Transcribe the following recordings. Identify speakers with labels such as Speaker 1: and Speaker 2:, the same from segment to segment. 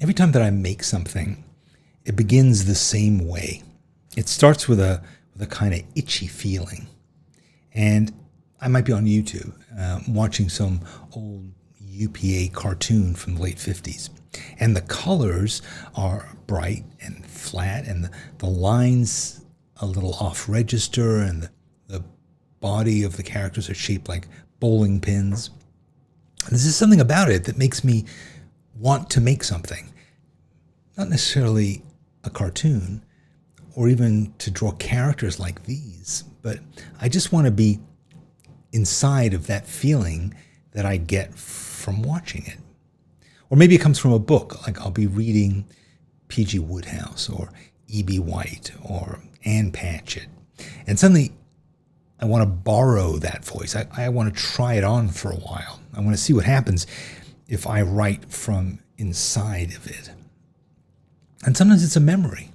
Speaker 1: Every time that I make something, it begins the same way. It starts with a kind of itchy feeling. And I might be on YouTube watching some old UPA cartoon from the late 50s. And the colors are bright and flat, and the lines a little off register, and the body of the characters are shaped like bowling pins. And this is something about it that makes me want to make something. Not necessarily a cartoon or even to draw characters like these, but I just want to be inside of that feeling that I get from watching it. Or maybe it comes from a book, like I'll be reading P.G. Wodehouse or E.B. White or Ann Patchett, and suddenly I want to borrow that voice. I want to try it on for a while. I want to see what happens if I write from inside of it. And sometimes it's a memory,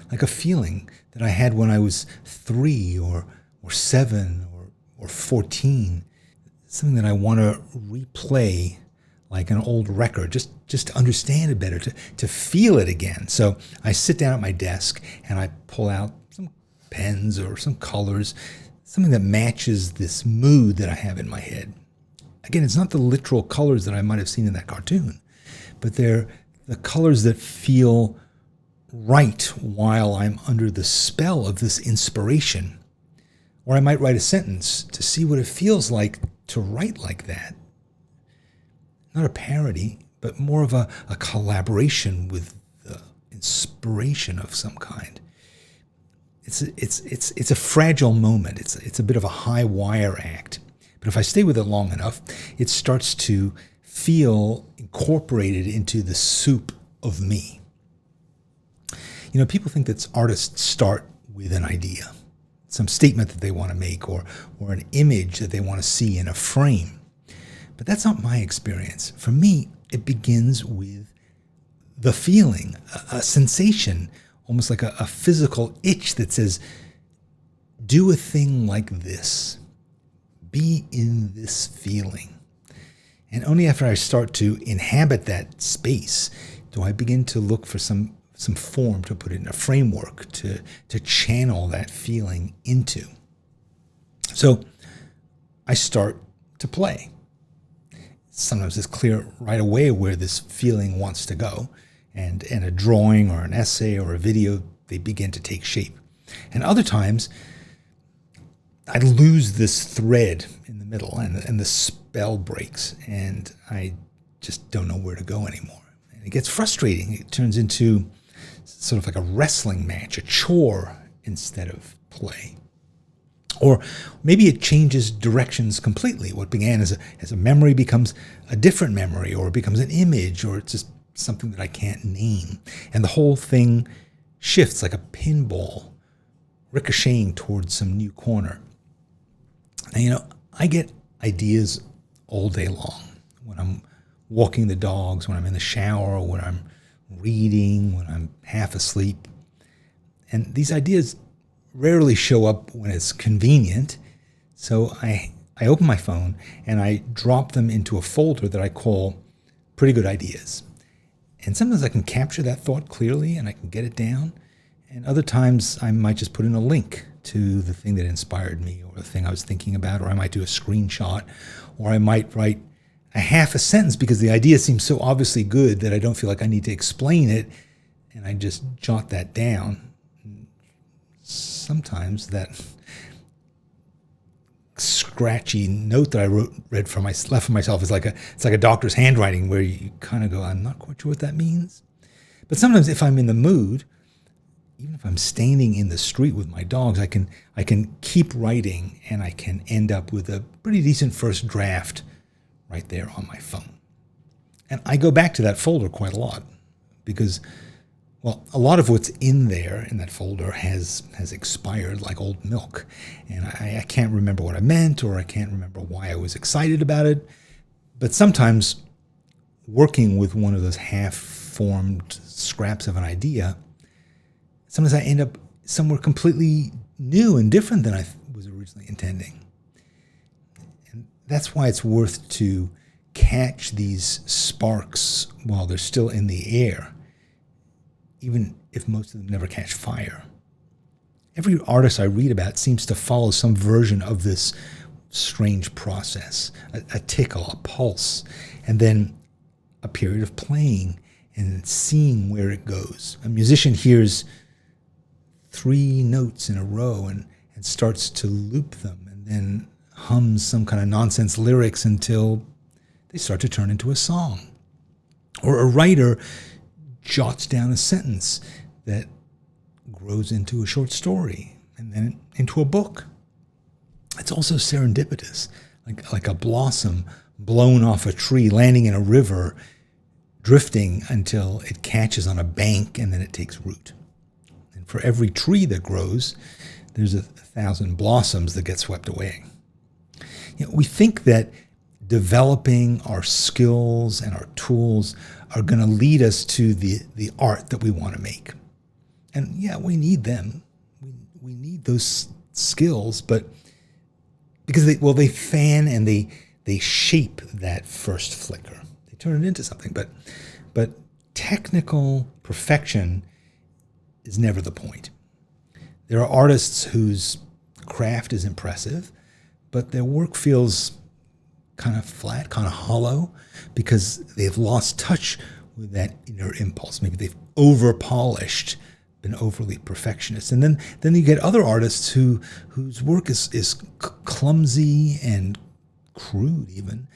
Speaker 1: like a feeling that I had when I was 3 or 7 or 14, something that I want to replay like an old record, just to understand it better, to feel it again. So I sit down at my desk and I pull out some pens or some colors, something that matches this mood that I have in my head. Again, it's not the literal colors that I might have seen in that cartoon, but they're the colors that feel right while I'm under the spell of this inspiration. Or I might write a sentence to see what it feels like to write like that. Not a parody, but more of a collaboration with the inspiration of some kind. It's a fragile moment. It's a bit of a high wire act. But if I stay with it long enough, it starts to feel incorporated into the soup of me. You know, people think that artists start with an idea, some statement that they want to make, or an image that they want to see in a frame. But that's not my experience. For me, it begins with the feeling, a sensation, almost like a physical itch that says, do a thing like this. Be in this feeling. And only after I start to inhabit that space do I begin to look for some form to put it in, a framework to channel that feeling into. So I start to play. Sometimes it's clear right away where this feeling wants to go, and a drawing or an essay or a video, they begin to take shape. And other times, I lose this thread in the middle, and the spell breaks, and I just don't know where to go anymore. And it gets frustrating. It turns into sort of like a wrestling match, a chore instead of play. Or maybe it changes directions completely. What began as a memory becomes a different memory, or it becomes an image, or it's just something that I can't name. And the whole thing shifts like a pinball, ricocheting towards some new corner. And you know, I get ideas all day long. When I'm walking the dogs, when I'm in the shower, when I'm reading, when I'm half asleep. And these ideas rarely show up when it's convenient. So I open my phone and I drop them into a folder that I call Pretty Good Ideas. And sometimes I can capture that thought clearly and I can get it down. And other times I might just put in a link to the thing that inspired me, or the thing I was thinking about, or I might do a screenshot, or I might write a half a sentence because the idea seems so obviously good that I don't feel like I need to explain it, and I just jot that down. Sometimes that scratchy note that I left for myself is it's like a doctor's handwriting, where you kind of go, I'm not quite sure what that means. But sometimes if I'm in the mood, even if I'm standing in the street with my dogs, I can keep writing, and I can end up with a pretty decent first draft right there on my phone. And I go back to that folder quite a lot because, well, a lot of what's in there in that folder has expired like old milk. And I can't remember what I meant, or I can't remember why I was excited about it. But sometimes working with one of those half-formed scraps of an idea, sometimes I end up somewhere completely new and different than I was originally intending. And that's why it's worth to catch these sparks while they're still in the air, even if most of them never catch fire. Every artist I read about seems to follow some version of this strange process, a tickle, a pulse, and then a period of playing and seeing where it goes. A musician hears 3 notes in a row and starts to loop them, and then hums some kind of nonsense lyrics until they start to turn into a song. Or a writer jots down a sentence that grows into a short story and then into a book. It's also serendipitous, like a blossom blown off a tree, landing in a river, drifting until it catches on a bank and then it takes root. And for every tree that grows, there's 1,000 blossoms that get swept away. We think that developing our skills and our tools are going to lead us to the art that we want to make. And yeah, we need them. We need those skills, but because they fan and they shape that first flicker. They turn it into something. But technical perfection is never the point. There are artists whose craft is impressive, but their work feels kind of flat, kind of hollow, because they've lost touch with that inner impulse. Maybe they've over-polished, been overly perfectionist. And then you get other artists whose work is clumsy and crude even,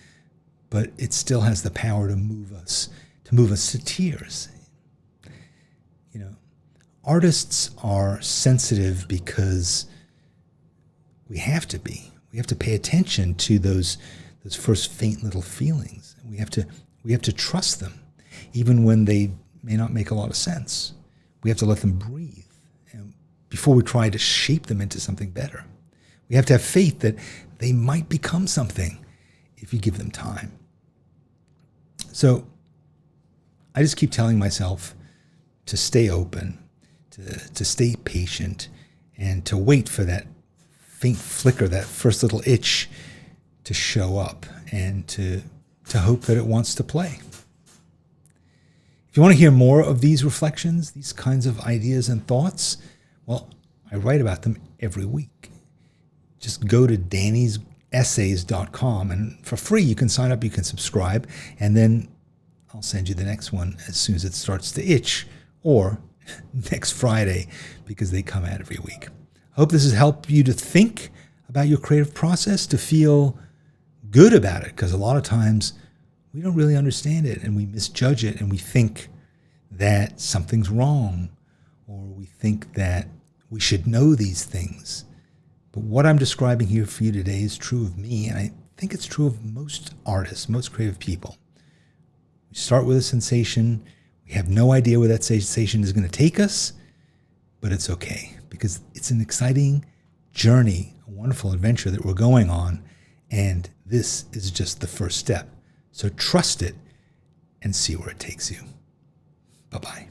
Speaker 1: but it still has the power to move us to tears. Artists are sensitive because we have to be. We have to pay attention to those first faint little feelings. We have to trust them, even when they may not make a lot of sense. We have to let them breathe before we try to shape them into something better. We have to have faith that they might become something if you give them time. So I just keep telling myself to stay open, to stay patient, and to wait for that faint flicker, that first little itch to show up, and to hope that it wants to play. If you want to hear more of these reflections, these kinds of ideas and thoughts, well, I write about them every week. Just go to dannysessays.com, and for free you can sign up, you can subscribe, and then I'll send you the next one as soon as it starts to itch, or next Friday, because they come out every week. I hope this has helped you to think about your creative process, to feel good about it, because a lot of times we don't really understand it and we misjudge it, and we think that something's wrong, or we think that we should know these things. But what I'm describing here for you today is true of me, and I think it's true of most artists, most creative people. We start with a sensation. We have no idea where that sensation is going to take us, but it's okay, because it's an exciting journey, a wonderful adventure that we're going on, and this is just the first step. So trust it and see where it takes you. Bye-bye.